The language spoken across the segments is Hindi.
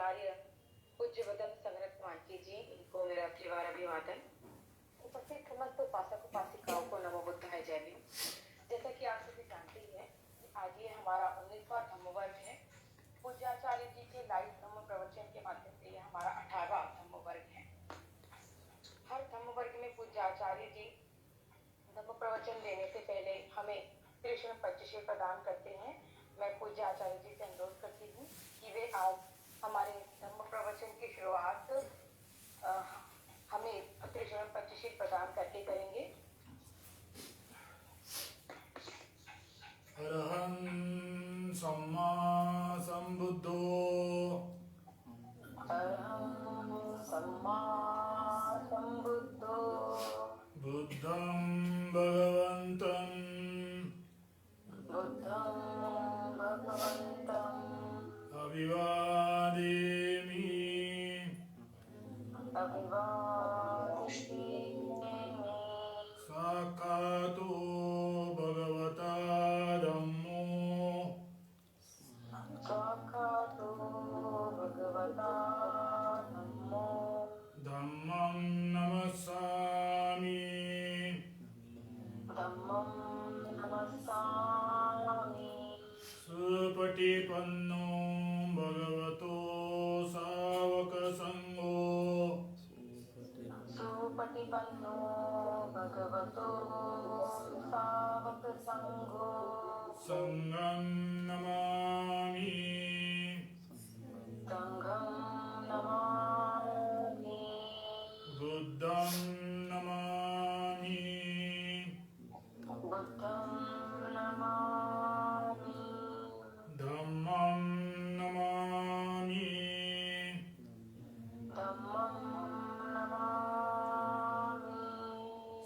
आचार्य पूज्य वदन संग्रत मानकी जी, इनको मेरा त्रिवार अभिवादन। उपस्थित समस्त उपासक उपासिकाओं को नमो बुद्धाय जय भीम। जैसा कि आप सभी जानते ही हैं, आज ये हमारा 19वां धम्मवर्ग है। पूज्य आचार्य जी के लाइव धम्म प्रवचन के माध्यम से ये हमारा 18वां धम्मवर्ग है। हर धम्मवर्ग में पूज्य आचार्य जी धम्म प्रवचन देने से पहले हमें कृष्ण पंचशील प्रदान करते हैं। मैं पूज्य आचार्य जी से अनुरोध करती हूँ कि वे आज हमारे धम्म प्रवचन की शुरुआत हमें कृष्ण पंचशील प्रदान करके करेंगे। अरहं सम्मा संबुद्धो अरहं सम्मा संबुद्धो बुद्धं भगवन्तं अभिवादेमि। साक्षातो भगवता धम्मो धम्मं नमस्सामि। सुपटिपन्नो भगवतो सावकसङ्गो संघं नमामि। बुद्धं नमामि। धम्मं नमामि।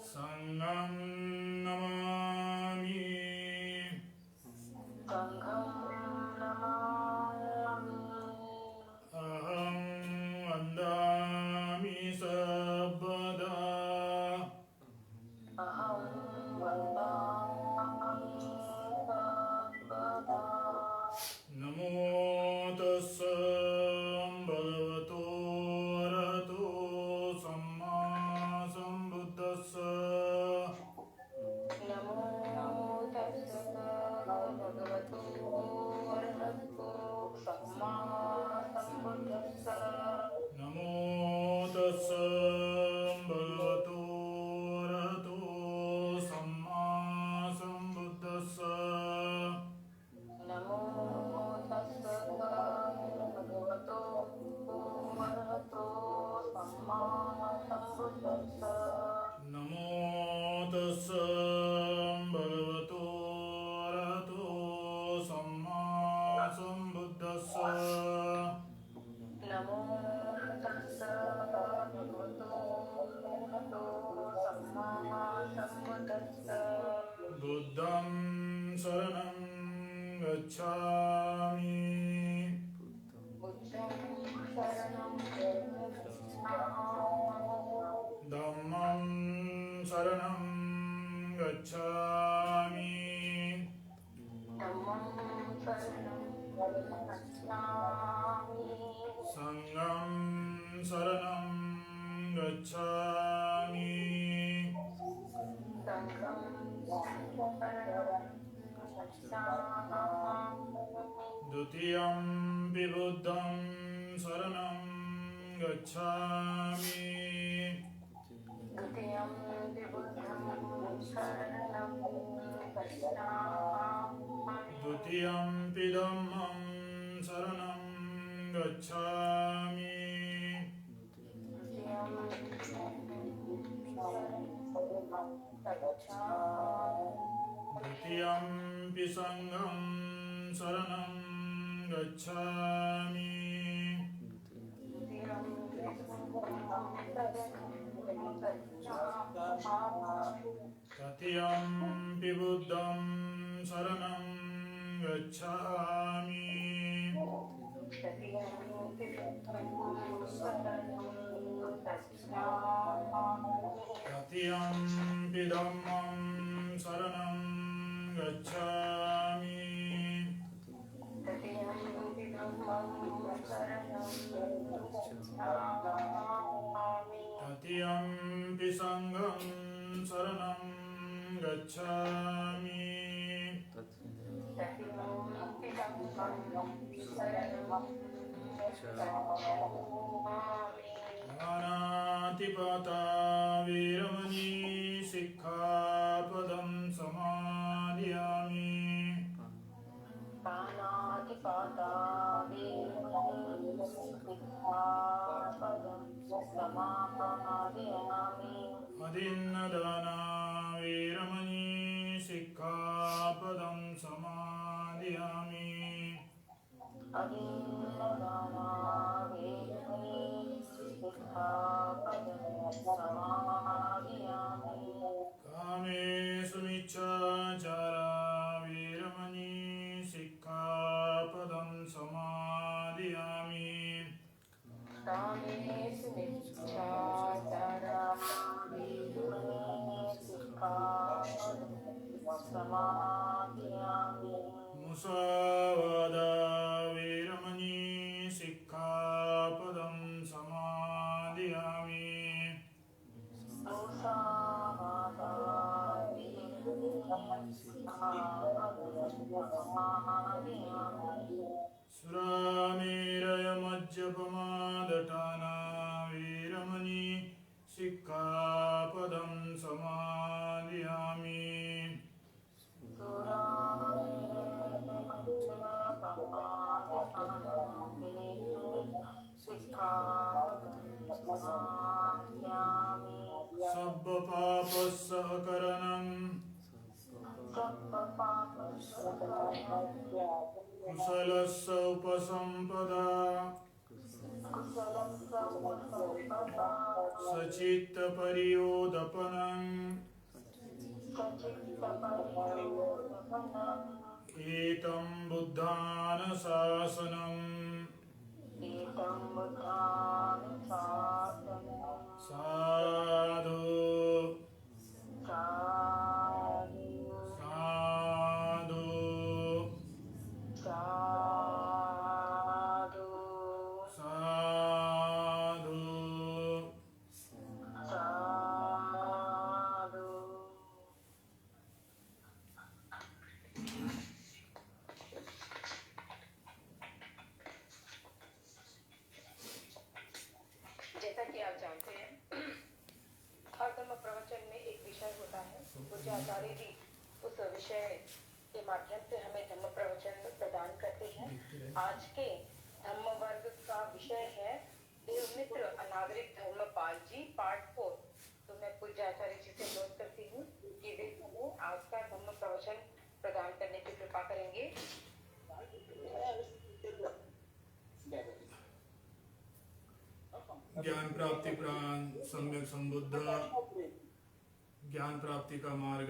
संघं नमामि। अहं वन्दामि सर्वदा। नमो तस्सै भगवतो अरहतो सम्मा सम्बुद्धस्स। नमो तस्सै भगवतो अरहतो सम्मा सम्बुद्धस्स। नमो तस्सै भगवतो अरहतो सम्मा सम्बुद्धस्स। बुद्धं शरणं गच्छामि। धम्मं शरणं गच्छामि। संघं शरणं गच्छामि। द्वितीयंपि बुद्धं शरणं गच्छामि। द्वितीयंपि धम्मं शरणं गच्छामि। द्वितीयंपि संघं शरणं गच्छामि। तृतीयंपि बुद्धं शरणं गच्छामि। तृतीयंपि धम्मं शरणं गच्छामि। नमामि तत्यंपि संघं शरणं गच्छामि ततिमपि संघं शरणं गच्छामि पानातिपाता वीरमणि सिक्खापदं समादयामि पानातिपाता वीरमणि सिक्खापदं समादयामि अदिन्नदाना वीरमणि सिक्खापदं समादयामि अदिन्नदाना वीरमणि सिक्खापदं समादयामि कामेषु मिच्छाचारा वीरमणि सिक्खापदं समादयामि कामेषु मिच्छाचारा वीरमणि सिक्खापदं समादयामि मुसावादा वीरमणि सिक्खापदं समादयामि मुसावादा वीरमणि सिक्खापदं समादयामि सुरामेरयमज्जपमादटाना वीरमणि सिक्खापदं समादयामि सब्बपापस्सहकरणं कुशलस्य उपसम्पदा सचित्तपरियोदपनं एतं बुद्धानुशासनम् साधु साधु साधु जैसा कि आप जानते हैं, हर धर्म प्रवचन में एक विषय होता है। पूज्य आचार्य जी उस विषय के माध्यम से हमें धर्म प्रवचन प्रदान करते हैं। आज के धर्म वर्ग का विषय है देवमित्र अनागरिक धर्मपाल जी पार्ट 4। तो मैं पूज्य आचार्य जी से अनुरोध करती हूँ कि वे हमें आज का धर्म प्रवचन प्रदान करने की कृपा करेंगे। ज्ञान प्राप्ति प्राण सम्यक संबुद्ध ज्ञान प्राप्ति का मार्ग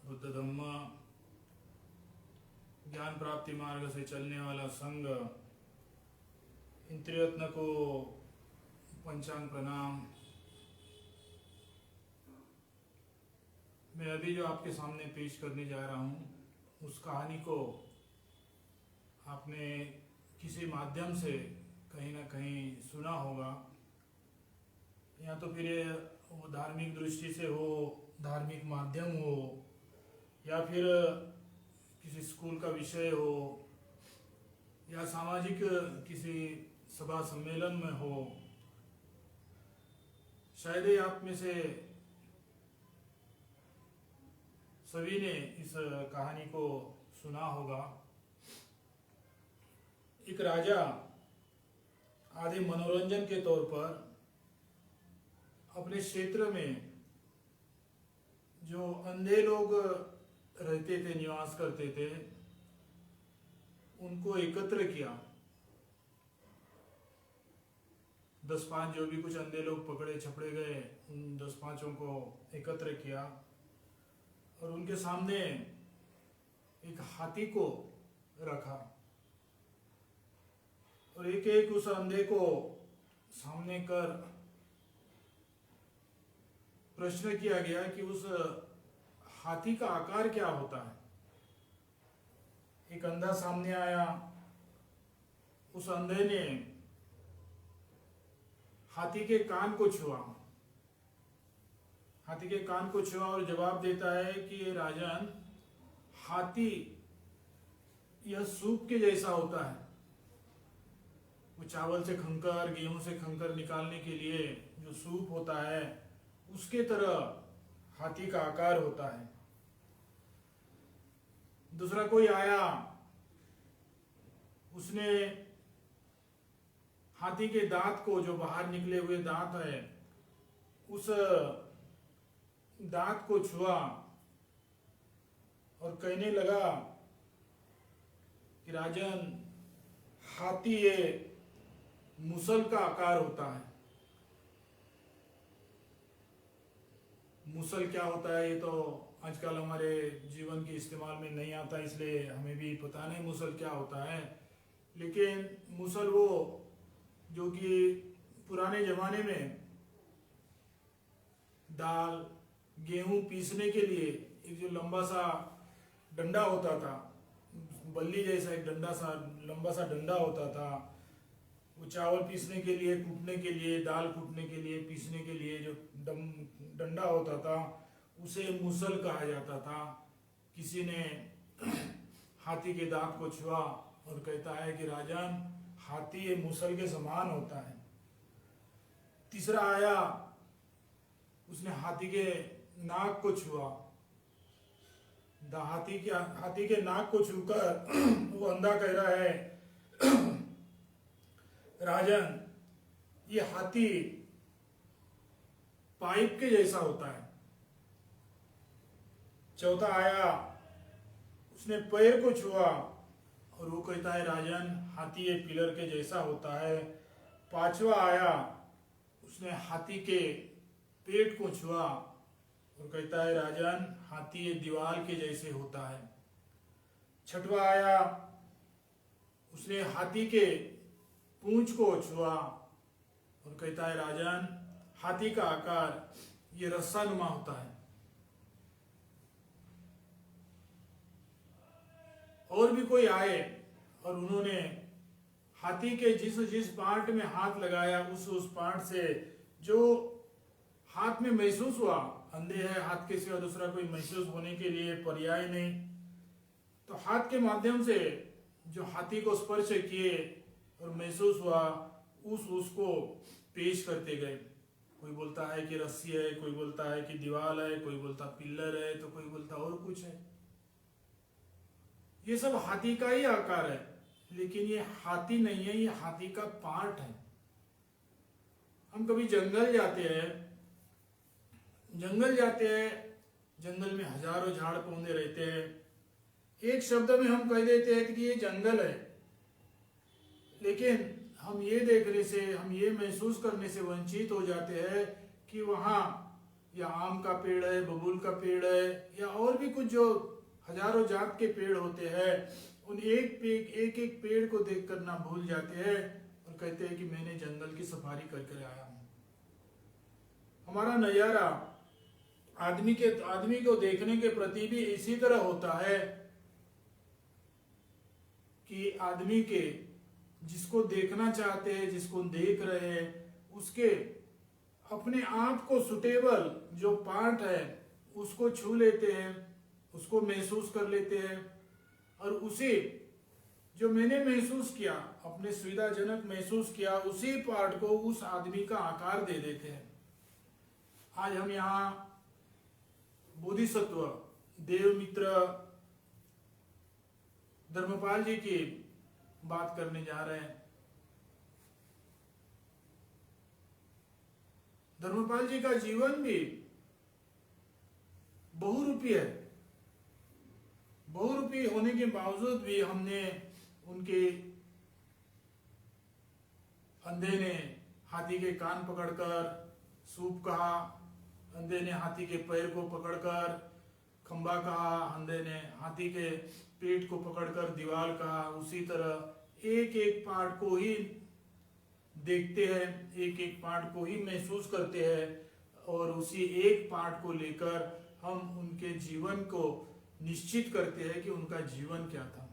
बुद्ध धम्म ज्ञान प्राप्ति मार्ग से चलने वाला संघ इन त्रिरत्न को पंचांग प्रणाम। मैं अभी जो आपके सामने पेश करने जा रहा हूँ उस कहानी को आपने किसी माध्यम से कहीं ना कहीं सुना होगा, या तो फिर वो धार्मिक दृष्टि से हो, धार्मिक माध्यम हो, या फिर किसी स्कूल का विषय हो, या सामाजिक किसी सभा सम्मेलन में हो। शायद ही आप में से सभी ने इस कहानी को सुना होगा। एक राजा आदि मनोरंजन के तौर पर अपने क्षेत्र में जो अंधे लोग रहते थे, निवास करते थे, उनको एकत्र किया। 10-5 जो भी कुछ अंधे लोग पकड़े छपड़े गए, उन 10-5 को एकत्र किया और उनके सामने एक हाथी को रखा और एक एक उस अंधे को सामने कर प्रश्न किया गया कि उस हाथी का आकार क्या होता है। एक अंधा सामने आया, उस अंधे ने हाथी के कान को छुआ। हाथी के कान को छुआ और जवाब देता है कि राजन, हाथी यह सूप के जैसा होता है। वो चावल से खंकर, गेहूं से खंकर निकालने के लिए जो सूप होता है, उसके तरह हाथी का आकार होता है। दूसरा कोई आया, उसने हाथी के दांत को, जो बाहर निकले हुए दांत है, उस दांत को छुआ और कहने लगा कि राजन, हाथी ये मुसल का आकार होता है। मुसल क्या होता है ये तो आजकल हमारे जीवन के इस्तेमाल में नहीं आता, इसलिए हमें भी पता नहीं मुसल क्या होता है। लेकिन मुसल वो जो कि पुराने जमाने में दाल, गेहूं पीसने के लिए एक जो लंबा सा डंडा होता था, बल्ली जैसा एक डंडा सा, लंबा सा डंडा होता था, वो चावल पीसने के लिए, कूटने के लिए, दाल कूटने के लिए, पीसने के लिए जो डंडा होता था, उसे मुसल कहा जाता था। किसी ने हाथी के दांत को छुआ और कहता है कि राजन, हाथी ये मुसल के समान होता है। तीसरा आया, उसने हाथी के नाक को छुआ। हाथी के नाक को छूकर वो अंधा कह रहा है, राजन, ये हाथी पाइप के जैसा होता है। चौथा आया, उसने पैर को छुआ और वो कहता है, राजन, हाथी ये पिलर के जैसा होता है। पांचवा आया, उसने हाथी के पेट को छुआ और कहता है, राजन, हाथी ये दीवार के जैसे होता है। छठवा आया, उसने हाथी के पूंछ को छुआ और कहता है, राजन, हाथी का आकार ये रस्सानुमा होता है। और भी कोई आए और उन्होंने हाथी के जिस पार्ट में हाथ लगाया, उस पार्ट से जो हाथ में महसूस हुआ, अंधे है, हाथ के सिवा दूसरा कोई महसूस होने के लिए पर्याय नहीं, तो हाथ के माध्यम से जो हाथी को स्पर्श किए और महसूस हुआ, उसको पेश करते गए। कोई बोलता है कि रस्सी है, कोई बोलता है कि दीवार है, कोई बोलता पिल्लर है, तो कोई बोलता और कुछ है। ये सब हाथी का ही आकार है, लेकिन ये हाथी नहीं है, ये हाथी का पार्ट है। हम कभी जंगल जाते हैं, जंगल में हजारों झाड़ पौधे रहते हैं। एक शब्द में हम कह देते हैं कि ये जंगल है, लेकिन हम ये देखने से, हम ये महसूस करने से वंचित हो जाते हैं कि वहाँ या आम का पेड़ है, बबूल का पेड़ है, या और भी कुछ जो हजारों जात के पेड़ होते हैं, उन एक एक पेड़ को देख कर ना भूल जाते हैं और कहते हैं कि मैंने जंगल की सफारी करके आया हूँ। हमारा नजारा आदमी को देखने के प्रति भी इसी तरह होता है कि आदमी के जिसको देखना चाहते हैं, जिसको देख रहे हैं, उसके अपने आप को सुटेबल जो पार्ट है उसको छू लेते हैं, उसको महसूस कर लेते हैं, और उसी जो मैंने महसूस किया, अपने सुविधाजनक महसूस किया, उसी पार्ट को उस आदमी का आकार दे देते हैं। आज हम यहाँ बोधिसत्व देवमित्र धर्मपाल जी की बात करने जा रहे हैं। धर्मपाल जी का जीवन भी बहुरूपी है। बहुरूपी होने के बावजूद भी हमने उनके अंधे ने हाथी के कान पकड़कर सूप कहा, अंधे ने हाथी के पैर को पकड़कर खंबा कहा, अंधे ने हाथी के पेट को पकड़कर दीवार कहा। उसी तरह एक एक पार्ट को ही देखते हैं, एक एक पार्ट को ही महसूस करते हैं, और उसी एक पार्ट को लेकर हम उनके जीवन को निश्चित करते हैं कि उनका जीवन क्या था।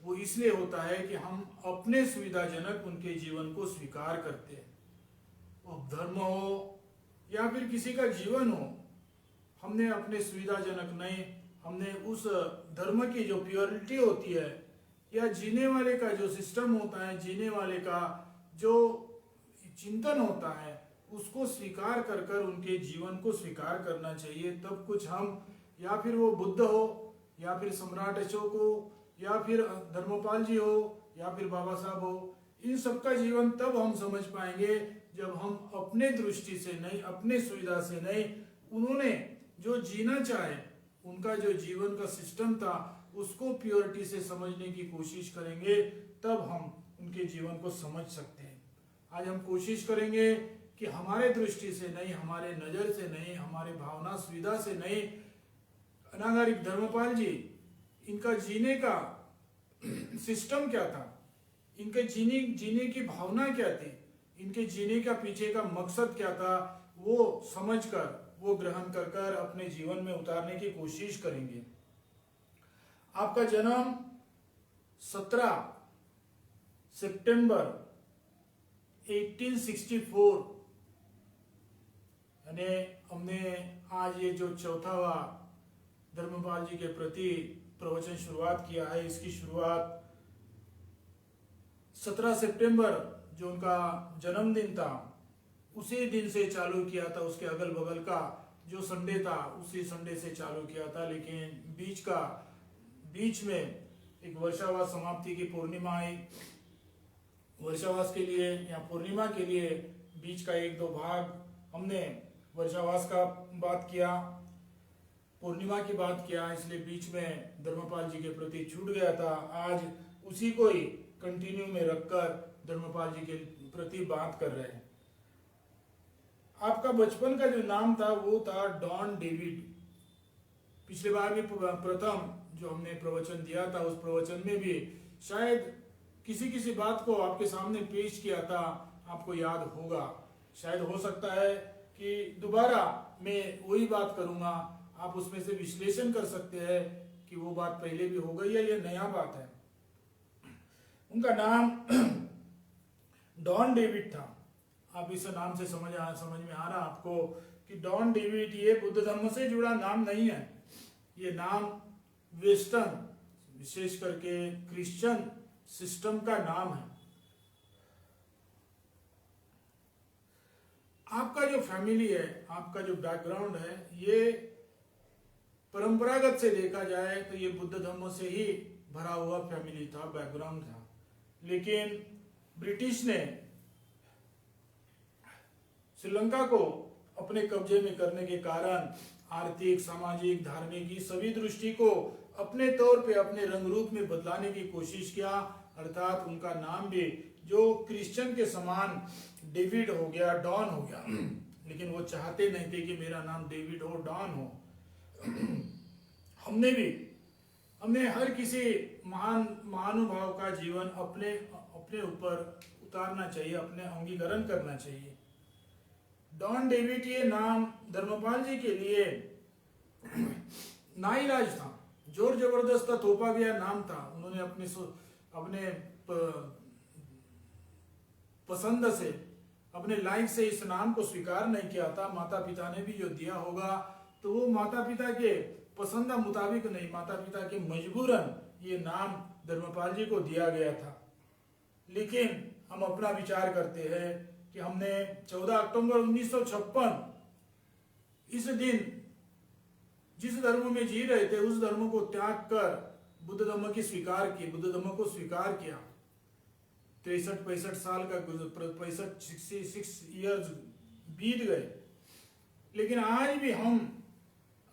वो इसलिए होता है कि हम अपने सुविधाजनक उनके जीवन को स्वीकार करते हैं। उपधर्म हो या फिर किसी का जीवन हो, हमने अपने सुविधाजनक नहीं, हमने उस धर्म की जो प्योरिटी होती है या जीने वाले का जो सिस्टम होता है, जीने वाले का जो चिंतन होता है, उसको स्वीकार कर कर उनके जीवन को स्वीकार करना चाहिए। तब कुछ हम, या फिर वो बुद्ध हो या फिर सम्राट अशोक हो या फिर धर्मपाल जी हो या फिर बाबा साहब हो, इन सबका जीवन तब हम समझ पाएंगे जब हम अपने दृष्टि से नहीं, अपने सुविधा से नहीं, उन्होंने जो जीना चाहे, उनका जो जीवन का सिस्टम था, उसको प्योरिटी से समझने की कोशिश करेंगे, तब हम उनके जीवन को समझ सकते हैं। आज हम कोशिश करेंगे कि हमारे दृष्टि से नहीं, हमारे नजर से नहीं, हमारे भावना सुविधा से नहीं, अनागरिक धर्मपाल जी, इनका जीने का सिस्टम क्या था, इनके जीने की भावना क्या थी, इनके जीने का पीछे का मकसद क्या था, वो समझकर, वो ग्रहण कर कर अपने जीवन में उतारने की कोशिश करेंगे। आपका जन्म 17 सितंबर 1864, यानी हमने आज ये जो चौथावा धर्मपाल जी के प्रति प्रवचन शुरुआत किया है, इसकी शुरुआत 17 सितंबर जो उनका जन्मदिन था उसी दिन से चालू किया था। उसके अगल बगल का जो संडे था उसी संडे से चालू किया था, लेकिन बीच में एक वर्षावास समाप्ति की पूर्णिमा आई। वर्षावास के लिए या पूर्णिमा के लिए बीच का 1-2 भाग हमने वर्षावास का बात किया, पूर्णिमा की बात किया, इसलिए बीच में धर्मपाल जी के प्रति छूट गया था। आज उसी को ही कंटिन्यू में रखकर धर्मपाल जी के प्रति बात कर रहे हैं। आपका बचपन का जो नाम था वो था डॉन डेविड। पिछले बार भी प्रथम जो हमने प्रवचन दिया था, उस प्रवचन में भी शायद किसी बात को आपके सामने पेश किया था, आपको याद होगा। शायद हो सकता है कि दोबारा मैं वही बात करूंगा, आप उसमें से विश्लेषण कर सकते हैं कि वो बात पहले भी हो गई है या नया बात है। उनका नाम डॉन डेविड था। आप इस नाम से समझ में आ रहा आपको कि डॉन डेविड ये बुद्ध धर्म से जुड़ा नाम नहीं है। ये नाम वेस्टर्न, विशेष करके क्रिश्चियन सिस्टम का नाम है। आपका जो फैमिली है, आपका जो बैकग्राउंड है, ये परंपरागत से देखा जाए तो ये बुद्ध धर्म से ही भरा हुआ फैमिली था, बैकग्राउंड था। लेकिन ब्रिटिश ने श्रीलंका को अपने कब्जे में करने के कारण आर्थिक, सामाजिक, धार्मिक सभी दृष्टि को अपने तौर पे, अपने रंग रूप में बदलाने की कोशिश किया। अर्थात उनका नाम भी जो क्रिश्चियन के समान डेविड हो गया, डॉन हो गया। लेकिन वो चाहते नहीं थे कि मेरा नाम डेविड हो, डॉन हो। हमने हर किसी महानुभाव का जीवन अपने ऊपर उतारना चाहिए, अपने अंगीकरण करना चाहिए। डॉन डेविड ये नाम धर्मपाल जी के लिए नाइलाज था, जोर जबरदस्त थोपा गया नाम था। उन्होंने अपने पसंद से, अपने लाइक से इस नाम को स्वीकार नहीं किया था। माता पिता ने भी जो दिया होगा तो वो माता पिता के पसंद मुताबिक नहीं, माता पिता के मजबूरन ये नाम धर्मपाल जी को दिया गया था। लेकिन हम अपना विचार करते हैं कि हमने 14 अक्टूबर 1956 इस दिन जिस धर्म में जी रहे थे उस धर्म को त्याग कर बुद्ध धर्म की स्वीकार की, बुद्ध धर्म को स्वीकार किया। 63-65 साल का 66 ईयर्स बीत गए। लेकिन आज भी हम,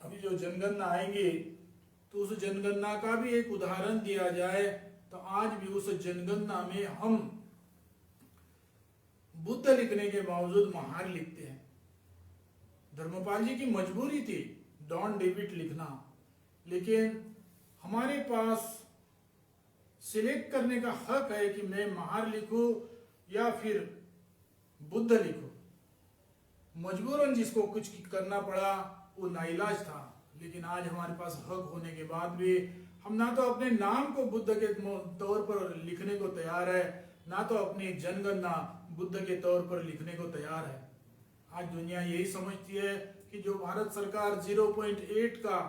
अभी जो जनगणना आएंगी तो उस जनगणना का भी एक उदाहरण दिया जाए तो आज भी उस जनगणना में हम बुद्ध लिखने के बावजूद महार लिखते हैं। धर्मपाल जी की मजबूरी थी डॉन डेविड लिखना, लेकिन हमारे पास सिलेक्ट करने का हक है कि मैं महार लिखूं या फिर बुद्ध लिखूं। मजबूरन जिसको कुछ करना पड़ा वो नाइलाज था। लेकिन आज हमारे पास हक होने के बाद भी हम ना तो अपने नाम को बुद्ध के तौर पर लिखने को तैयार है, ना तो अपनी जनगणना बुद्ध के तौर पर लिखने को तैयार है। आज दुनिया यही समझती है कि जो भारत सरकार 0.8 का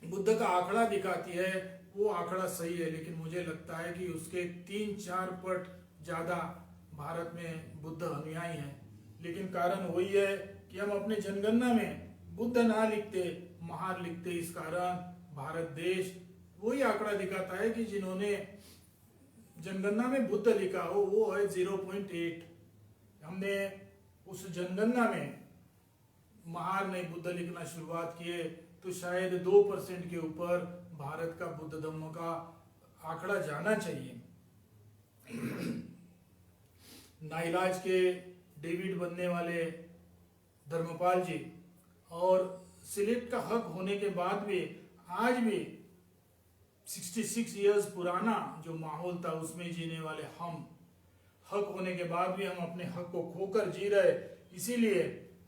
बुद्ध का आंकड़ा दिखाती है वो आंकड़ा सही है, लेकिन मुझे लगता है कि उसके 3-4 पट ज्यादा भारत में बुद्ध अनुयायी हैं। लेकिन कारण वही है कि हम अपने जनगणना में बुद्ध ना लिखते, महार लिखते। इस कारण भारत देश वही आंकड़ा दिखाता है कि जिन्होंने जनगणना में बुद्ध लिखा हो वो है 0.8। हमने उस जनगणना में महार ने बुद्ध लिखना शुरुआत किए तो शायद 2% के ऊपर भारत का बुद्ध धम्म का आंकड़ा जाना चाहिए। नाइलाज के डेविड बनने वाले धर्मपाल जी और सिलेक्ट का हक होने के बाद भी आज भी 66 इयर्स पुराना जो माहौल था उसमें जीने वाले हम, हक होने के बाद भी हम अपने हक को खोकर जी रहे। इसीलिए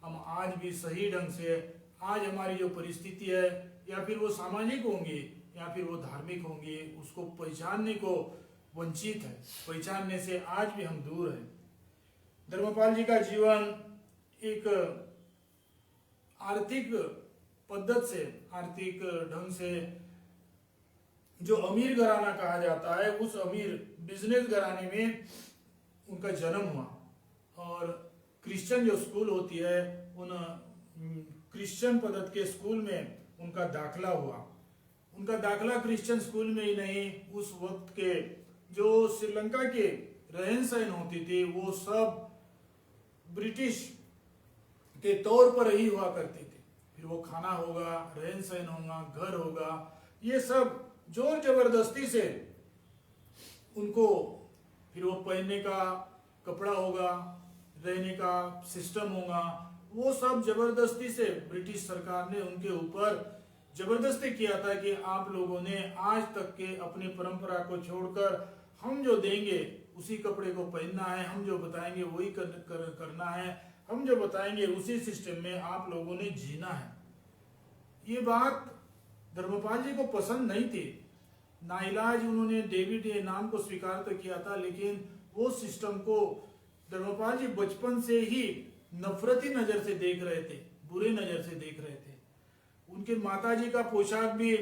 हम आज भी सही ढंग से आज हमारी जो परिस्थिति है, या फिर वो सामाजिक होंगी या फिर वो धार्मिक होंगी, उसको पहचानने को वंचित है। पहचानने से आज भी हम दूर हैं। धर्मपाल जी का जीवन एक आर्थिक पद्धति से, आर्थिक ढंग से जो अमीर घराना कहा जाता है, उस अमीर बिजनेस घराने में उनका जन्म हुआ और क्रिश्चियन जो स्कूल होती है उन क्रिश्चियन पद्धति के स्कूल में उनका दाखला हुआ। उनका दाखला क्रिश्चियन स्कूल में ही नहीं, उस वक्त के जो श्रीलंका के रहन सहन होती थी वो सब ब्रिटिश के तौर पर ही हुआ करती थी। फिर वो खाना होगा, रहन सहन होगा, घर होगा, ये सब जोर जबरदस्ती से उनको, फिर वो पहनने का कपड़ा होगा, रहने का सिस्टम होगा, वो सब जबरदस्ती से ब्रिटिश सरकार ने उनके ऊपर जबरदस्ती किया था कि आप लोगों ने आज तक के अपनी परंपरा को छोड़कर हम जो देंगे उसी कपड़े को पहनना है, हम जो बताएंगे वही करना है, हम जो बताएंगे उसी सिस्टम में आप लोगों ने जीना है। ये बात धर्मपाल जी को पसंद नहीं थी। नाइलाज उन्होंने डेविड ये नाम को स्वीकार तो किया था, लेकिन वो सिस्टम को धर्मपाल जी बचपन से ही नफरती नजर से देख रहे थे, बुरे नजर से देख रहे थे। उनके माताजी का पोशाक भी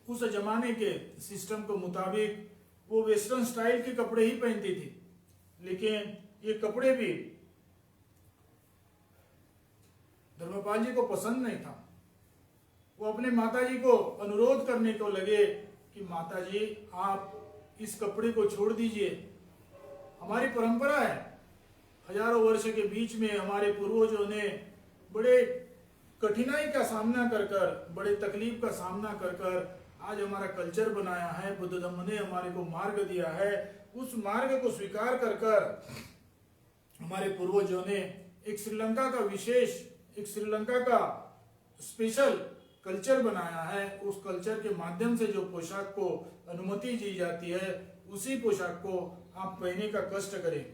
उस जमाने के सिस्टम के मुताबिक वो वेस्टर्न स्टाइल के कपड़े ही पहनती थी, लेकिन ये कपड़े भी धर्मपाल जी को पसंद नहीं था। वो अपने माताजी को अनुरोध करने को लगे कि माताजी आप इस कपड़े को छोड़ दीजिए, हमारी परंपरा है, हजारों वर्ष के बीच में हमारे पूर्वजों ने बड़े कठिनाई का सामना कर कर, बड़े तकलीफ का सामना कर कर आज हमारा कल्चर बनाया है। बुद्ध धम्म ने हमारे को मार्ग दिया है, उस मार्ग को स्वीकार कर कर हमारे पूर्वजों ने एक श्रीलंका का विशेष, एक श्रीलंका का स्पेशल कल्चर बनाया है। उस कल्चर के माध्यम से जो पोशाक को अनुमति दी जाती है उसी पोशाक को आप पहनने का कष्ट करें।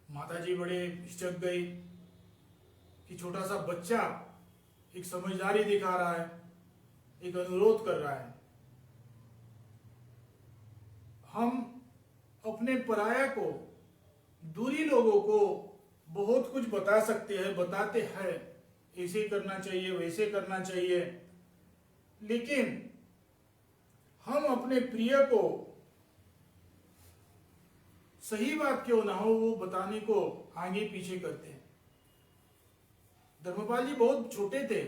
माताजी बड़े हिचक गई कि छोटा सा बच्चा एक समझदारी दिखा रहा है, एक अनुरोध कर रहा है। हम अपने पराया को, दूरी लोगों को बहुत कुछ बता सकते हैं, बताते हैं, ऐसे करना चाहिए, वैसे करना चाहिए, लेकिन हम अपने प्रिय को सही बात क्यों ना हो वो बताने को आगे पीछे करते हैं। धर्मपाल जी बहुत छोटे थे,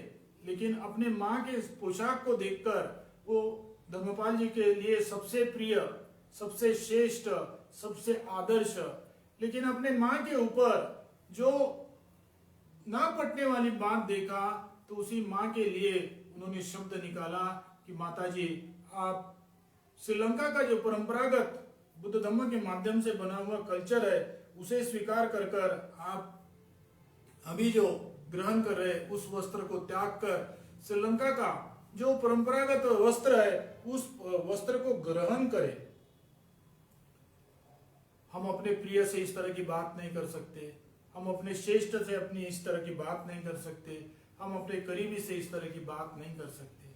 लेकिन अपने माँ के पोशाक को देखकर वो धर्मपाल जी के लिए सबसे प्रिय, सबसे श्रेष्ठ, सबसे आदर्श, लेकिन अपने माँ के ऊपर जो ना पटने वाली बात देखा तो उसी माँ के लिए उन्होंने शब्द निकाला कि माताजी आप श्रीलंका का जो परंपरागत बुद्ध धम्म के माध्यम से बना हुआ कल्चर है उसे स्वीकार कर कर आप अभी जो ग्रहण कर रहे उस वस्त्र को त्याग कर श्रीलंका का जो परंपरागत वस्त्र है उस वस्त्र को ग्रहण करें। हम अपने प्रिय से इस तरह की बात नहीं कर सकते, हम अपने श्रेष्ठ से अपनी इस तरह की बात नहीं कर सकते, हम अपने करीबी से इस तरह की बात नहीं कर सकते।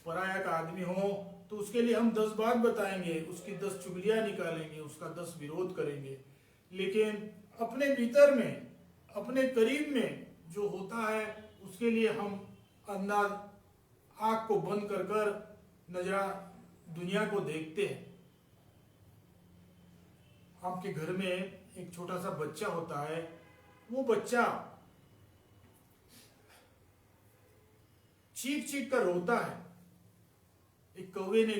पराया का आदमी हो तो उसके लिए हम 10 बात बताएंगे, उसकी 10 चुगलियां निकालेंगे, उसका 10 विरोध करेंगे। लेकिन अपने भीतर में, अपने करीब में जो होता है उसके लिए हम अंदाज आँख को बंद कर कर नजरा दुनिया को देखते हैं। आपके घर में एक छोटा सा बच्चा होता है, वो बच्चा चीख चीख कर रोता है। एक कौवे ने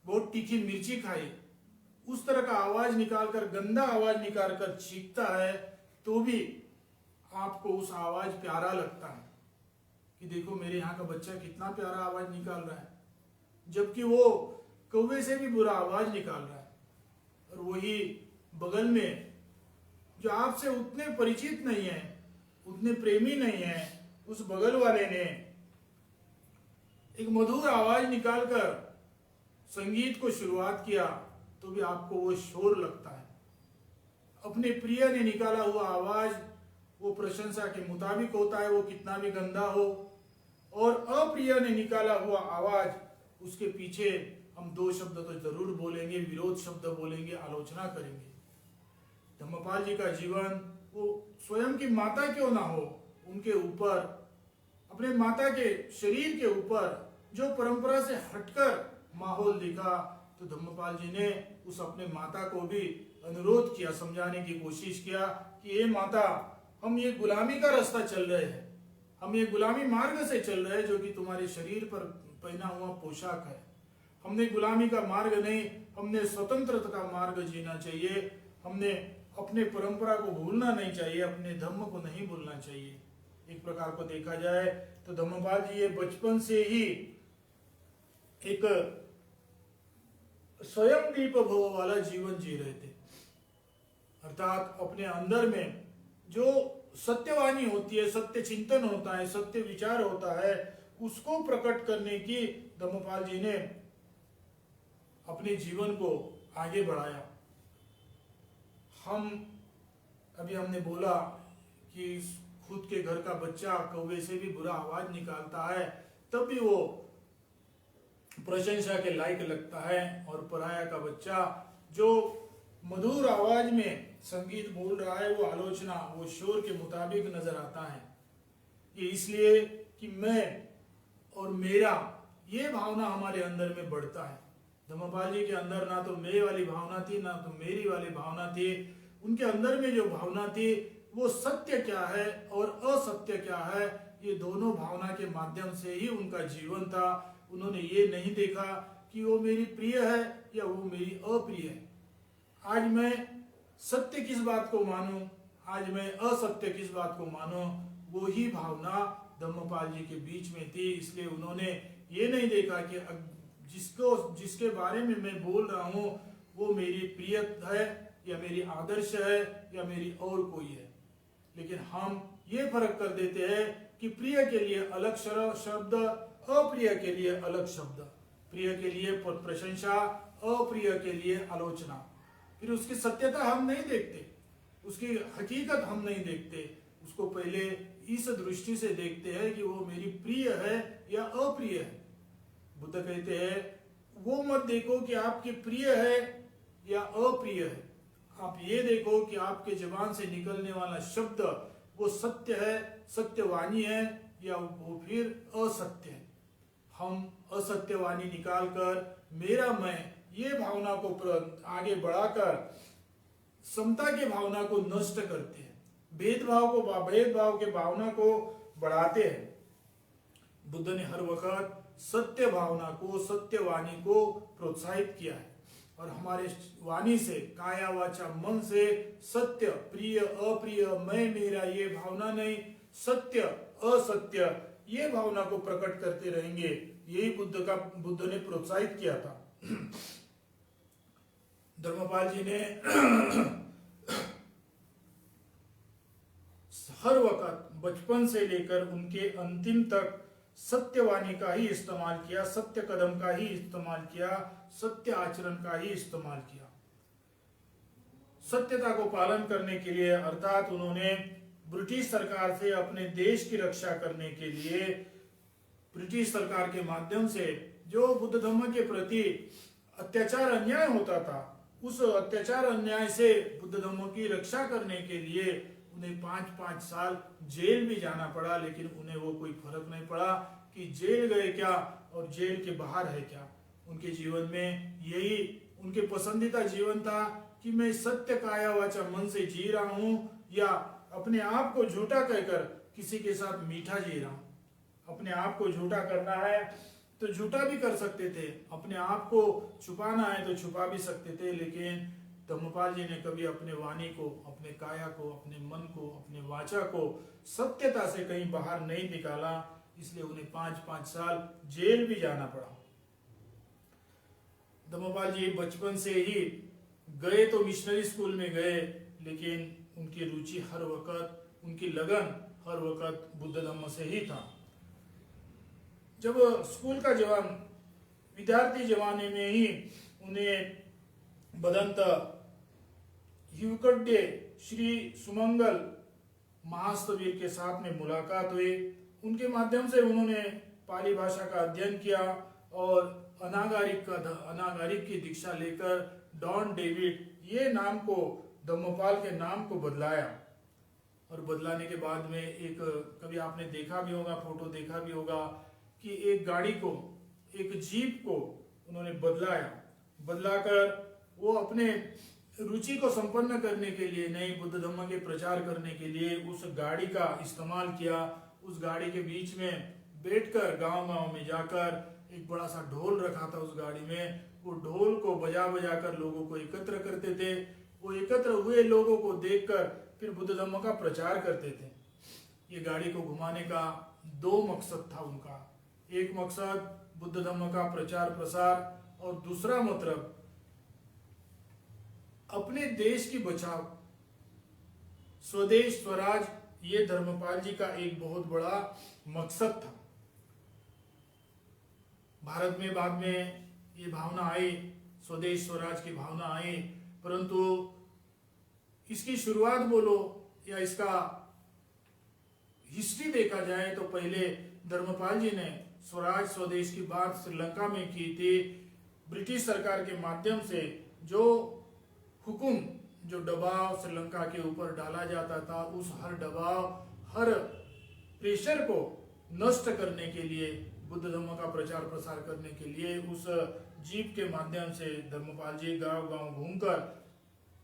बहुत तीखी मिर्ची खाई, उस तरह का आवाज निकालकर, गंदा आवाज निकालकर चीखता है, तो भी आपको उस आवाज प्यारा लगता है कि देखो मेरे यहाँ का बच्चा कितना प्यारा आवाज निकाल रहा है, जबकि वो कौवे से भी बुरा आवाज निकाल रहा है। और वही बगल में जो आपसे उतने परिचित नहीं है, उतने प्रेमी नहीं है, उस बगल वाले ने एक मधुर आवाज निकालकर संगीत को शुरुआत किया, तो भी आपको वो शोर लगता है। अपने प्रिय ने निकाला हुआ आवाज वो प्रशंसा के मुताबिक होता है, वो कितना भी गंदा हो, और अप्रिय ने निकाला हुआ आवाज, उसके पीछे हम 2 शब्द तो जरूर बोलेंगे, विरोध शब्द बोलेंगे, आलोचना करेंगे। धम्मपाल जी का जीवन, वो स्वयं की माता क्यों ना हो, उनके ऊपर, अपने माता के शरीर के ऊपर जो परंपरा से हटकर माहौल दिखा, तो धम्मपाल जी ने उस अपने माता को भी अनुरोध किया, समझाने की कोशिश किया कि ये माता, हम ये गुलामी का रास्ता चल रहे हैं, हम ये गुलामी मार्ग से चल रहे हैं, जो कि तुम्हारे शरीर पर पहना हुआ पोशाक है। हमने गुलामी का मार्ग नहीं, हमने स्वतंत्रता का मार्ग जीना चाहिए। हमने अपने परंपरा को भूलना नहीं चाहिए, अपने धर्म को नहीं भूलना चाहिए। एक प्रकार को देखा जाए तो धम्मपाल जी ये बचपन से ही एक स्वयं दीप भव वाला जीवन जी रहे थे, अर्थात अपने अंदर में जो सत्यवाणी होती है, सत्य चिंतन होता है, सत्य विचार होता है, उसको प्रकट करने की धम्मपाल जी ने अपने जीवन को आगे बढ़ाया। हमने बोला कि खुद के घर का बच्चा कौवे से भी बुरा आवाज निकालता है, तब भी वो प्रशंसा के लायक लगता है, और पराया का बच्चा जो मधुर आवाज में संगीत बोल रहा है, वो आलोचना, वो शोर के मुताबिक नजर आता है। ये इसलिए कि मैं और मेरा, ये भावना हमारे अंदर में बढ़ता है। धम्मपाल जी के अंदर ना तो मैं वाली भावना थी, ना तो मेरी वाली भावना थी। उनके अंदर में जो भावना थी, वो सत्य क्या है और असत्य क्या है, ये दोनों भावना के माध्यम से ही उनका जीवन था। उन्होंने ये नहीं देखा कि वो मेरी प्रिय है या वो मेरी अप्रिय है। आज मैं सत्य किस बात को मानूं, आज मैं असत्य किस बात को मानूं, वो ही भावना धम्मपाल जी के बीच में थी। इसलिए उन्होंने ये नहीं देखा कि जिसके बारे में मैं बोल रहा हूँ वो मेरी प्रिय है या मेरी आदर्श है या मेरी और कोई है। लेकिन हम ये फर्क कर देते हैं कि प्रिय के लिए अलग शब्द, अप्रिय के लिए अलग शब्द। प्रिय के लिए प्रशंसा, अप्रिय के लिए आलोचना। फिर उसकी सत्यता हम नहीं देखते, उसकी हकीकत हम नहीं देखते, उसको पहले इस दृष्टि से देखते हैं कि वो मेरी प्रिय है या अप्रिय है। बुद्ध कहते हैं वो मत देखो कि आपके प्रिय है या अप्रिय है, आप ये देखो कि आपके जुबान से निकलने वाला शब्द वो सत्य है, सत्यवाणी है, या वो फिर असत्य है। हम असत्यवाणी निकालकर मेरा मैं ये भावना को आगे बढ़ाकर समता के भावना को नष्ट करते हैं, भेदभाव के भावना को बढ़ाते हैं। बुद्ध ने हर वक्त सत्य भावना को, सत्यवाणी को प्रोत्साहित किया है, और हमारे वाणी से, काया वाचा मन से सत्य, प्रिय अप्रिय, मैं मेरा ये भावना नहीं, सत्य असत्य ये भावना को प्रकट करते रहेंगे। यही बुद्ध ने प्रोत्साहित किया था। धर्मपाल जी ने हर वक्त बचपन से लेकर उनके अंतिम तक सत्यवाणी का ही इस्तेमाल किया, सत्य कदम का ही इस्तेमाल किया, सत्य आचरण का ही इस्तेमाल किया। सत्यता को पालन करने के लिए, अर्थात उन्होंने ब्रिटिश सरकार से अपने देश की रक्षा करने के लिए ब्रिटिश सरकार के माध्यम से जो बुद्ध धम्म के प्रति अत्याचार अन्याय होता था, उस अत्याचार अन्याय से बुद्ध धम्म की रक्षा करने के लिए उन्हें 5-5 साल जेल भी जाना पड़ा, लेकिन उन्हें वो कोई फर्क नहीं पड़ा कि जेल गए क्या और जेल के बाहर है क्या। उनके जीवन में यही उनके पसंदीदा जीवन था कि मैं सत्य काया वाचा मन से जी रहा हूं या अपने आप को झूठा कहकर किसी के साथ मीठा जी रहा हूं। अपने आप को झूठा करना है तो झूठा भी कर सकते थे, अपने आप को छुपाना है तो छुपा भी सकते थे, लेकिन धम्मपाल जी ने कभी अपने वाणी को, अपने काया को, अपने मन को, अपने वाचा को सत्यता से कहीं बाहर नहीं निकाला, इसलिए उन्हें 5-5 साल जेल भी जाना पड़ा। धम्मपाल जी बचपन से ही गए तो मिशनरी स्कूल में गए, लेकिन उनकी रुचि हर वक्त, उनकी लगन हर वक्त बुद्ध धम्म से ही था। जब स्कूल का जवान, विद्यार्थी जमाने में ही उन्हें बदंत युवकड्य श्री सुमंगल महास्तवीर के साथ में मुलाकात हुई। उनके माध्यम से उन्होंने पाली भाषा का अध्ययन किया और अनागारिक की दीक्षा लेकर डॉन डेविड ये नाम को, धम्मपाल के नाम को बदलाया। और बदलाने के बाद में एक, कभी आपने देखा भी होगा, फोटो देखा भी होगा कि एक गाड़ी को, एक जीप को उन्होंने बदलाकर वो अपने रुचि को संपन्न करने के लिए, नई बुद्ध धम्म के प्रचार करने के लिए उस गाड़ी का इस्तेमाल किया। उस गाड़ी के बीच में बैठकर गांव-गांव में जाकर एक बड़ा सा ढोल रखा था उस गाड़ी में, वो ढोल को बजा कर लोगों को एकत्र करते थे। वो एकत्र हुए लोगों को देखकर फिर बुद्ध धम्म का प्रचार करते थे। ये गाड़ी को घुमाने का 2 मकसद था उनका। एक मकसद बुद्ध धम्म का प्रचार प्रसार और दूसरा मतलब अपने देश की बचाव, स्वदेश स्वराज, ये धर्मपाल जी का एक बहुत बड़ा मकसद था। भारत में बाद में ये भावना आई, स्वदेश स्वराज की भावना आई, परंतु इसकी शुरुआत बोलो या इसका हिस्ट्री देखा जाए तो पहले धर्मपाल जी ने स्वराज स्वदेश की बात श्रीलंका में की थी। ब्रिटिश सरकार के माध्यम से जो हुकुम, जो दबाव श्रीलंका के ऊपर डाला जाता था, उस हर दबाव, हर प्रेशर को नष्ट करने के लिए, बुद्ध धम्म का प्रचार प्रसार करने के लिए उस जीप के माध्यम से धर्मपाल जी गांव-गांव घूमकर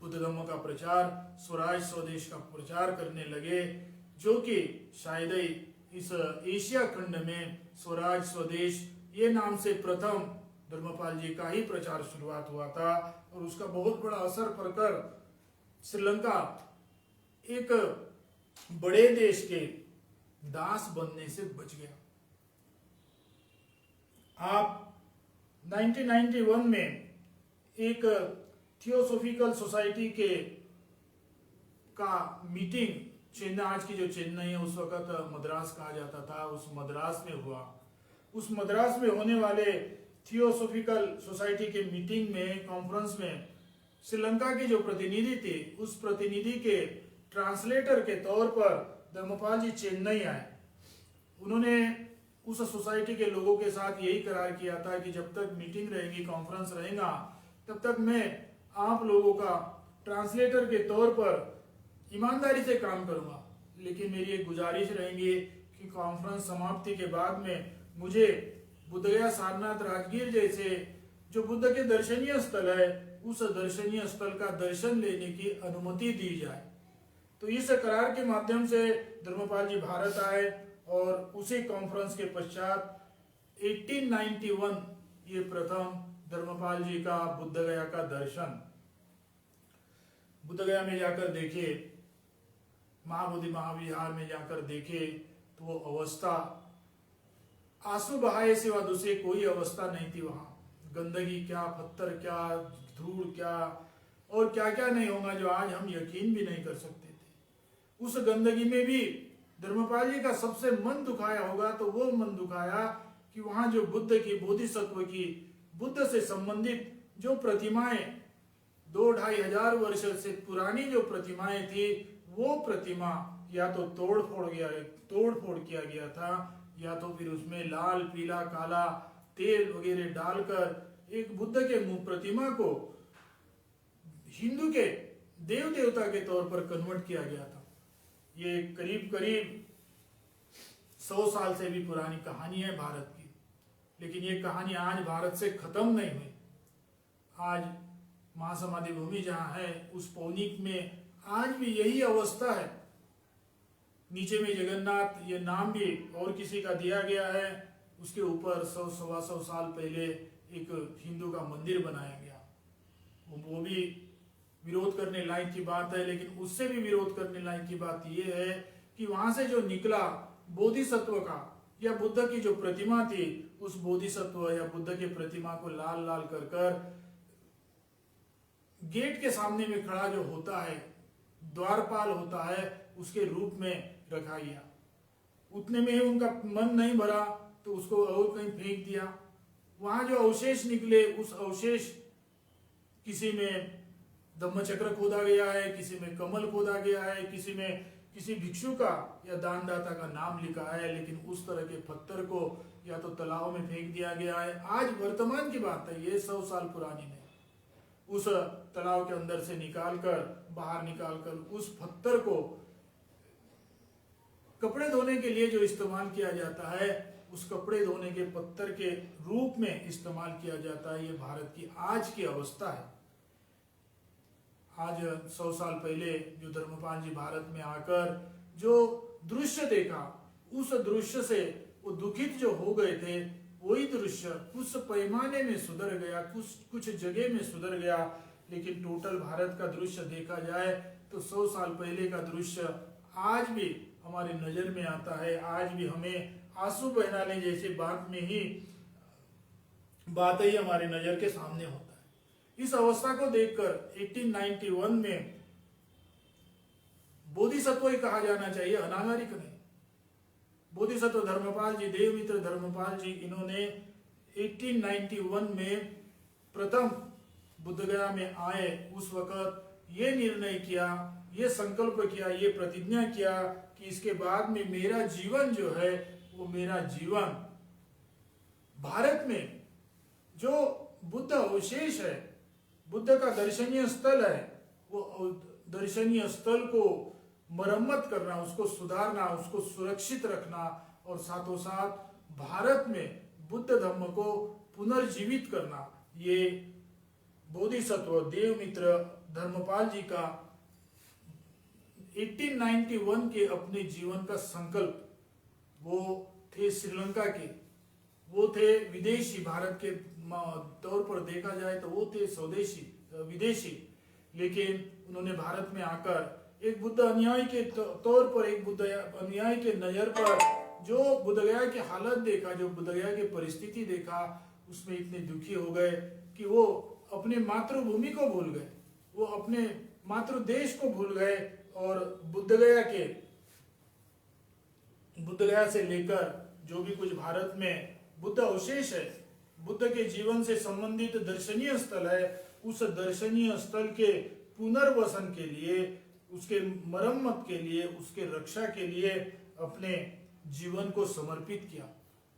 बुद्ध धम्म का प्रचार, स्वराज स्वदेश का प्रचार करने लगे, जो कि शायद ही इस एशिया खंड में स्वराज स्वदेश ये नाम से प्रथम धर्मपाल जी का ही प्रचार शुरुआत हुआ था। और उसका बहुत बड़ा असर पड़कर श्रीलंका एक बड़े देश के दास बनने से बच गया। आप 1991 में एक थियोसोफिकल सोसाइटी का मीटिंग, चेन्नई, आज की जो चेन्नई है उस वक्त मद्रास कहा जाता था, उस मद्रास में हुआ। उस मद्रास में होने वाले थियोसोफिकल सोसाइटी के मीटिंग में, कॉन्फ्रेंस में श्रीलंका के जो प्रतिनिधि थे, उस प्रतिनिधि के ट्रांसलेटर के तौर पर धर्मपाल जी चेन्नई आए। उन्होंने उस सोसाइटी के लोगों के साथ यही करार किया था कि जब तक मीटिंग रहेगी, कॉन्फ्रेंस रहेगा, तब तक मैं आप लोगों का ट्रांसलेटर के तौर पर ईमानदारी से काम करूंगा, लेकिन मेरी एक गुजारिश रहेगी कि कॉन्फ्रेंस समाप्ति के बाद में मुझे बुद्धगया, सारनाथ, राजगीर जैसे जो बुद्ध के दर्शनीय स्थल है, उस दर्शनीय स्थल का दर्शन लेने की अनुमति दी जाए। तो इस करार के माध्यम से धर्मपाल जी भारत आए और उसी कॉन्फ्रेंस के पश्चात 1891 ये प्रथम धर्मपाल जी का बुद्धगया का दर्शन। बुद्धगया में जाकर देखे, महाबोधि महाविहार में जाकर देखे तो वो अवस्था, आंसू बहाए सिवा दूसरी कोई अवस्था नहीं थी। वहां गंदगी क्या, पत्थर क्या, धूल क्या और क्या क्या नहीं होगा जो आज हम यकीन भी नहीं कर सकते थे। उस गंदगी में भी धर्मपाल जी का सबसे मन दुखाया होगा तो वो मन दुखाया कि वहां जो बुद्ध की, बोधिसत्व की, बुद्ध से संबंधित जो प्रतिमाएं 2-2.5 हजार वर्ष से पुरानी जो प्रतिमाएं थी, वो प्रतिमा या तो तोड़ फोड़ किया गया था या तो फिर उसमें लाल पीला काला तेल वगैरह डालकर एक बुद्ध के मुंह प्रतिमा को हिंदू के देव देवता के तौर पर कन्वर्ट किया गया था। ये करीब करीब 100 साल से भी पुरानी कहानी है भारत की, लेकिन ये कहानी आज भारत से खत्म नहीं हुई। आज महासमाधि भूमि जहां है उस पौनिक में आज भी यही अवस्था है। नीचे में जगन्नाथ ये नाम भी और किसी का दिया गया है, उसके ऊपर 100-125 साल पहले एक हिंदू का मंदिर बनाया गया। वो भी विरोध करने लायक की बात है, लेकिन उससे भी विरोध करने लायक की बात यह है कि वहां से जो निकला बोधिसत्व का या बुद्ध की जो प्रतिमा थी, उस बोधिसत्व या बुद्ध के प्रतिमा को लाल लाल कर कर गेट के सामने में खड़ा जो होता है, द्वारपाल होता है, उसके रूप में रखा गया। उतने में ही उनका मन नहीं भरा तो उसको और कहीं फेंक दिया। वहां जो अवशेष निकले, उस अवशेष किसी में धम्मचक्र खोदा गया है, किसी में कमल खोदा गया है, किसी में किसी भिक्षु का या दानदाता का नाम लिखा है, लेकिन उस तरह के पत्थर को या तो तालाब में फेंक दिया गया है। आज वर्तमान की बात है, ये 100 साल पुरानी नहीं। उस तालाब के अंदर से निकालकर बाहर निकालकर उस पत्थर को कपड़े धोने के लिए जो इस्तेमाल किया जाता है, उस कपड़े धोने के पत्थर के रूप में इस्तेमाल किया जाता है। ये भारत की आज की अवस्था है। आज 100 साल पहले जो धर्मपाल जी भारत में आकर जो दृश्य देखा, उस दृश्य से वो दुखित जो हो गए थे, वही दृश्य कुछ पैमाने में सुधर गया, कुछ जगह में सुधर गया, लेकिन टोटल भारत का दृश्य देखा जाए तो 100 साल पहले का दृश्य आज भी हमारी नजर में आता है। आज भी हमें आंसू बहलाने जैसे बात ही हमारी नजर के सामने होता है। इस अवस्था को देखकर 1891 में बोधिसत्व ही कहा जाना चाहिए, अनागरिक नहीं। बोधिसत्व धर्मपाल जी, देवमित्र धर्मपाल जी, इन्होंने 1891 में प्रथम बुद्धगया में आए। उस वक्त ये निर्णय किया, ये संकल्प किया, ये प्रतिज्ञा किया कि इसके बाद में मेरा जीवन जो है वो मेरा जीवन भारत में जो बुद्ध अवशेष है, बुद्ध का दर्शनीय स्थल है, वो दर्शनीय स्थल को मरम्मत करना, उसको सुधारना, उसको सुरक्षित रखना और साथों साथ भारत में बुद्ध धर्म को पुनर्जीवित करना, ये बोधिसत्व देवमित्र धर्मपाल जी का 1891 के अपने जीवन का संकल्प। वो थे श्रीलंका के, वो थे विदेशी, भारत के तौर पर देखा जाए तो वो थे स्वदेशी विदेशी, लेकिन उन्होंने भारत में आकर एक बुद्ध अनुयायी के तौर पर, एक बुद्ध अनुयायी के नजर पर जो बुद्धगया की हालत देखा, जो बुद्धगया की परिस्थिति देखा, उसमें इतने दुखी हो गए कि वो अपने मातृभूमि को भूल गए, वो अपने मातृ देश को भूल गए और बुद्धगया से लेकर जो भी कुछ भारत में बुद्ध अवशेष है, बुद्ध के जीवन से संबंधित दर्शनीय स्थल है, उस दर्शनीय स्थल के पुनर्वसन के लिए, उसके मरम्मत के लिए, उसके रक्षा के लिए अपने जीवन को समर्पित किया।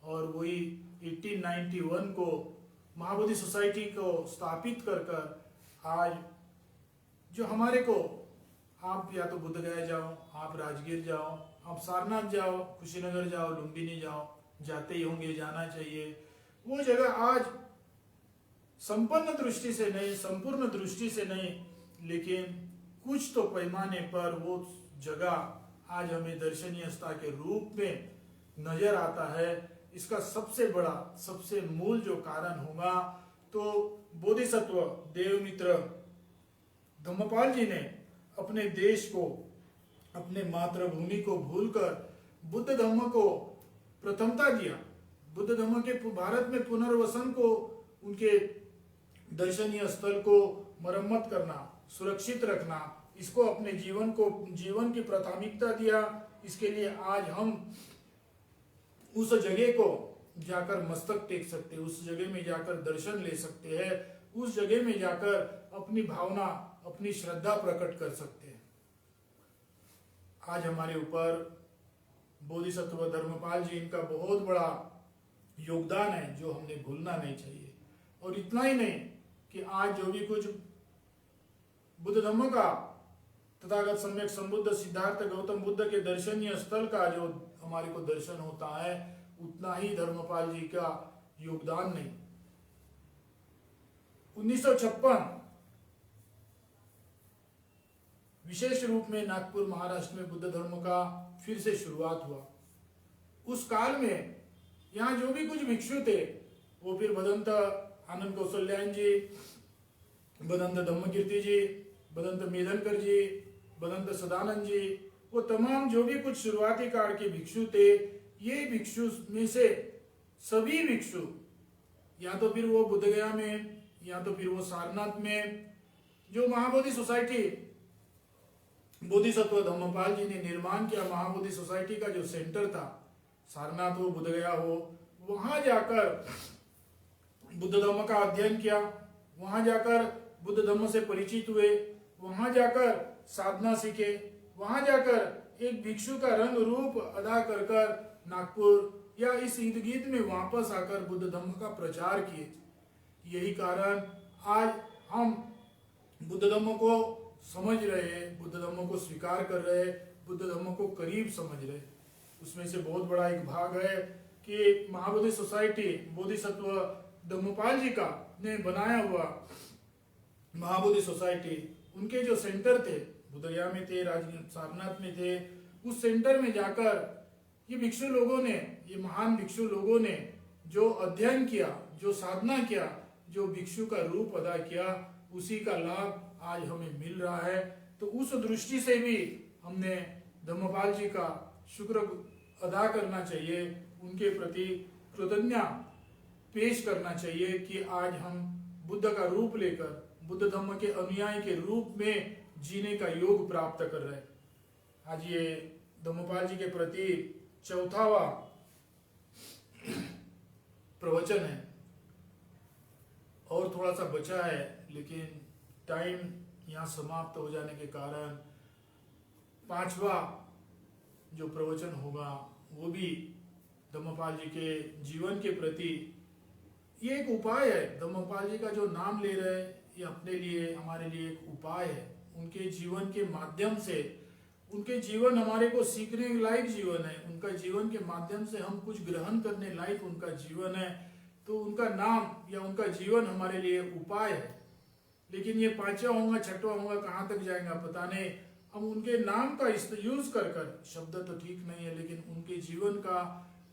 और वही 1891 को महाबोधि सोसाइटी को स्थापित कर आज जो हमारे को, आप या तो बुद्धगया जाओ, आप राजगीर जाओ, आप सारनाथ जाओ, कुशीनगर जाओ, लुम्बिनी जाओ, जाते ही होंगे, जाना चाहिए। वो जगह आज संपन्न दृष्टि से नहीं, संपूर्ण दृष्टि से नहीं, लेकिन कुछ तो पैमाने पर वो जगह आज हमें दर्शनीय स्थल के रूप में नजर आता है। इसका सबसे बड़ा, सबसे मूल जो कारण होगा तो बोधिसत्व देवमित्र धम्मपाल जी ने अपने देश को, अपने मातृभूमि को भूलकर बुद्ध धर्म को प्रथमता दिया, बुद्ध धर्म के भारत में पुनर्वसन को, उनके दर्शनीय स्थल को मरम्मत करना, सुरक्षित रखना, इसको अपने जीवन की प्राथमिकता दिया। इसके लिए आज हम उस जगह को जाकर मस्तक टेक सकते हैं, उस जगह में जाकर दर्शन ले सकते हैं, उस जगह में जाकर अपनी भावना, अपनी श्रद्धा प्रकट कर सकते हैं। आज हमारे ऊपर बोधिसत्व धर्मपाल जी, इनका बहुत बड़ा योगदान है जो हमने भूलना नहीं चाहिए। और इतना ही नहीं कि आज जो भी कुछ बुद्ध धम्म का तथागत सम्यक संबुद्ध सिद्धार्थ गौतम बुद्ध के दर्शनीय स्थल का जो हमारे को दर्शन होता है, उतना ही धर्मपाल जी का योगदान नहीं। 1956 विशेष रूप में नागपुर महाराष्ट्र में बुद्ध धर्म का फिर से शुरुआत हुआ। उस काल में यहाँ जो भी कुछ भिक्षु थे, वो फिर भदंत आनंद कौशल्यायन जी, भदंत धम्मकीर्ति जी, भदंत मेधनकर जी, भदंत सदानंद जी, वो तमाम जो भी कुछ शुरुआती काल के भिक्षु थे, ये भिक्षु में से सभी भिक्षु या तो फिर वो बुद्धगया में या तो फिर वो सारनाथ में जो महाबोधि सोसाइटी बोधिसत्व धम्मपाल जी ने निर्माण किया, महाबोधि सोसाइटी का जो सेंटर था, सारनाथ हो बुद्धगया हो, वहां जाकर बुद्ध धम्म का अध्ययन किया, वहां जाकर बुद्ध धम्म से परिचित हुए, वहां जाकर साधना सीखे, वहां जाकर एक भिक्षु का रंग रूप अदा कर कर नागपुर या इस इर्द गिर्द में वापस आकर बुद्ध धम्म का प्रचार किए। यही कारण आज हम बुद्ध धम्म को समझ रहे हैं, बुद्ध धम्म को स्वीकार कर रहे हैं, बुद्ध धम्म को करीब समझ रहे। उसमें से बहुत बड़ा एक भाग है कि महाबोधि सोसाइटी बोधिसत्व धम्मपाल जी का ने बनाया हुआ महाबोधि सोसाइटी, उनके जो सेंटर थे, बुद्धगया में थे, सारनाथ में थे, उस सेंटर में जाकर ये भिक्षु लोगों ने, ये महान भिक्षु लोगों ने जो अध्ययन किया, जो साधना किया, जो भिक्षु का रूप अदा किया, उसी का लाभ आज हमें मिल रहा है। तो उस दृष्टि से भी हमने धम्मपाल जी का शुक्र अदा करना चाहिए, उनके प्रति कृतज्ञता पेश करना चाहिए कि आज हम बुद्ध का रूप लेकर बुद्ध धम्म के अनुयायी के रूप में जीने का योग प्राप्त कर रहे हैं। आज ये धम्मपाल जी के प्रति चौथावा प्रवचन है और थोड़ा सा बचा है, लेकिन टाइम यहाँ समाप्त हो जाने के कारण पांचवा जो प्रवचन होगा वो भी धम्मपाल जी के जीवन के प्रति ये एक उपाय है। धम्मपाल जी का जो नाम ले रहे हैं, ये अपने लिए, हमारे लिए एक उपाय है। उनके जीवन के माध्यम से, उनके जीवन हमारे को सीखने लायक जीवन है, उनका जीवन के माध्यम से हम कुछ ग्रहण करने लायक उनका जीवन है। तो उनका नाम या उनका जीवन हमारे लिए उपाय है। लेकिन ये पांचवा होगा, छठवा होगा, कहाँ तक जाएगा पता नहीं। हम उनके नाम का यूज कर कर, शब्द तो ठीक नहीं है, लेकिन उनके जीवन का,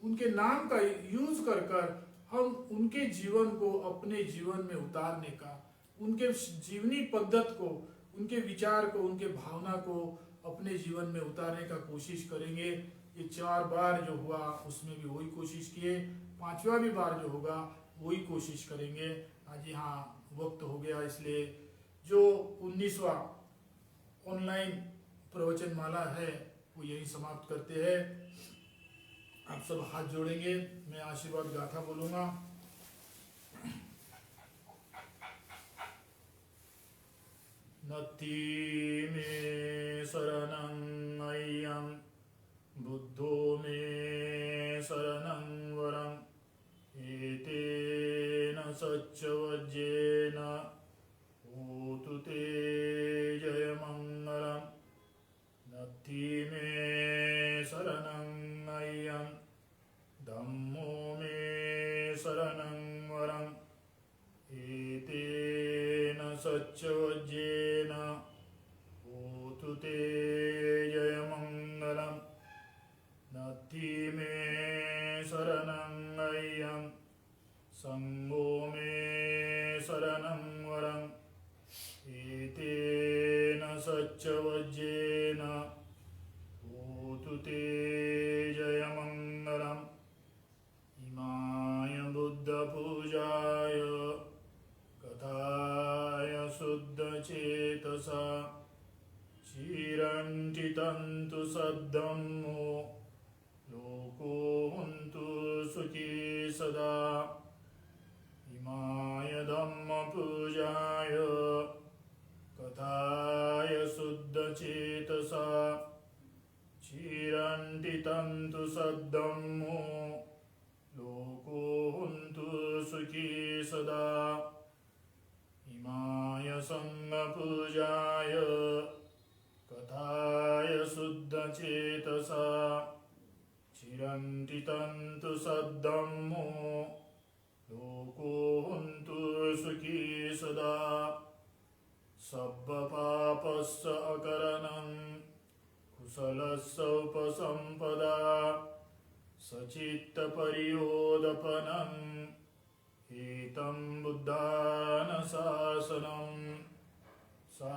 उनके नाम का यूज कर कर हम उनके जीवन को अपने जीवन में उतारने का, उनके जीवनी पद्धत को, उनके विचार को, उनके भावना को अपने जीवन में उतारने का कोशिश करेंगे। ये 4 बार जो हुआ उसमें भी वही कोशिश किए, 5वां भी बार जो होगा वही कोशिश करेंगे। आज यहाँ वक्त हो गया, इसलिए जो 19वां ऑनलाइन प्रवचन माला है वो यही समाप्त करते हैं। आप सब हाथ जोड़ेंगे, मैं आशीर्वाद गाथा बोलूंगा। नत्थि मे शरणं अय्यं बुद्धो मे शरणं वरं एतेन सच्चवज्जेन होतु ते जयमङ्गलम्। नत्थि मे शरणं अय्यं धम्मो मे शरणं वरं एतेन सच्चवज्जेन होतु ते जयमङ्गलम्। नत्थि मे शरणं अय्यं संगो मे शरणं वरं एतेन सच्चवज्जेन होतु ते जयमङ्गलम्। इमाय बुद्धपूजाय कथाय शुद्धचेतसा चिरञ्चितन्तु सद्धम्मो लोको हन्तु सुखी सदा। इमाय धम्मपूजाय कथाय शुद्धचेतसा चिरन्ति तन्तु सद्धम्मो लोको हुन्तु सुखी सदा। इमाय संगपूजाय कथाय शुद्धचेतसा चिरन्ति तन्तु सद्धम्मो लोको हुन्तु सुखी सदा। सब्बपापस्य अकरणं कुशलस्य उपसम्पदा सचित्तपरियोदपनम् एतं बुद्धानुशासनं। सा